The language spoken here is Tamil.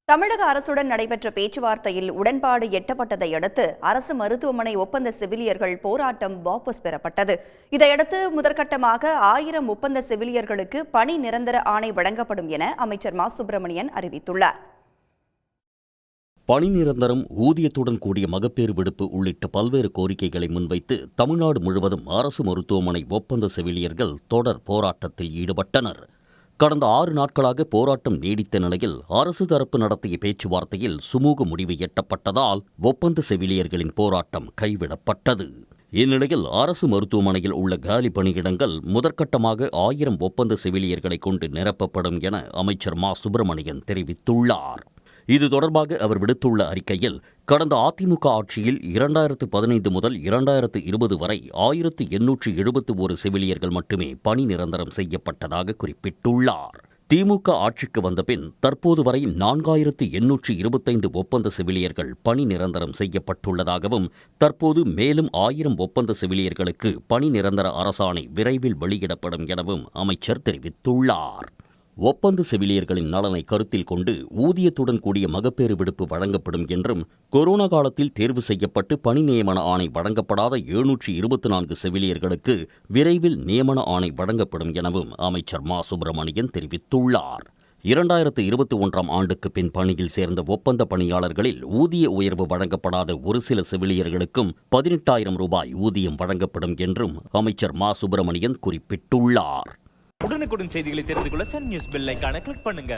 தமிழக அரசுடன் நடைபெற்ற பேச்சுவார்த்தையில் உடன்பாடு எட்டப்பட்டதை அடுத்து அரசு மருத்துவமனை ஒப்பந்த செவிலியர்கள் போராட்டம் வாபஸ் பெறப்பட்டது. இதையடுத்து முதற்கட்டமாக 1000 ஒப்பந்த செவிலியர்களுக்கு பணி நிரந்தர ஆணை வழங்கப்படும் என அமைச்சர் மா. சுப்பிரமணியன் அறிவித்துள்ளார். பணி நிரந்தரம், ஊதியத்துடன் கூடிய மகப்பேறு விடுப்பு உள்ளிட்ட பல்வேறு கோரிக்கைகளை முன்வைத்து தமிழ்நாடு முழுவதும் அரசு மருத்துவமனை ஒப்பந்த செவிலியர்கள் தொடர் போராட்டத்தில் ஈடுபட்டனர். கடந்த 6 நாட்களாக போராட்டம் நீடித்த நிலையில் அரசு தரப்பு நடத்திய பேச்சுவார்த்தையில் சுமூக முடிவு எட்டப்பட்டதால் ஒப்பந்த செவிலியர்களின் போராட்டம் கைவிடப்பட்டது. இந்நிலையில் அரசு மருத்துவமனையில் உள்ள காலி பணியிடங்கள் முதற்கட்டமாக 1000 ஒப்பந்த செவிலியர்களை கொண்டு நிரப்பப்படும் என அமைச்சர் மா. சுப்பிரமணியன் தெரிவித்துள்ளார். இது தொடர்பாக அவர் விடுத்துள்ள அறிக்கையில், கடந்த அதிமுக ஆட்சியில் 2015 முதல் 2020 வரை 1871 செவிலியர்கள் மட்டுமே பணி நிரந்தரம் செய்யப்பட்டதாக குறிப்பிட்டுள்ளார். திமுக ஆட்சிக்கு வந்தபின் தற்போது வரை 4825 ஒப்பந்த செவிலியர்கள் பணி நிரந்தரம் செய்யப்பட்டுள்ளதாகவும், தற்போது மேலும் 1000 ஒப்பந்த செவிலியர்களுக்கு பணி நிரந்தர அரசாணை விரைவில் வெளியிடப்படும் எனவும் அமைச்சர் தெரிவித்துள்ளார். ஒப்பந்த செவிலியர்களின் நலனை கருத்தில் கொண்டு ஊதியத்துடன் கூடிய மகப்பேறு விடுப்பு வழங்கப்படும் என்றும், கொரோனா காலத்தில் தேர்வு செய்யப்பட்டு பணி நியமன ஆணை வழங்கப்படாத 724 செவிலியர்களுக்கு விரைவில் நியமன ஆணை வழங்கப்படும் எனவும் அமைச்சர் மா. சுப்பிரமணியன் தெரிவித்துள்ளார். 2021ஆம் ஆண்டுக்கு பின் பணியில் சேர்ந்த ஒப்பந்த பணியாளர்களில் ஊதிய உயர்வு வழங்கப்படாத ஒரு சில செவிலியர்களுக்கும் 18,000 ரூபாய் ஊதியம் வழங்கப்படும் என்றும் அமைச்சர் மா. சுப்பிரமணியன் குறிப்பிட்டுள்ளார். உடனுக்குடன் செய்திகளை தெரிந்து கொள்ள சன் நியூஸ் பெல் ஐகானை கிளிக் பண்ணுங்க.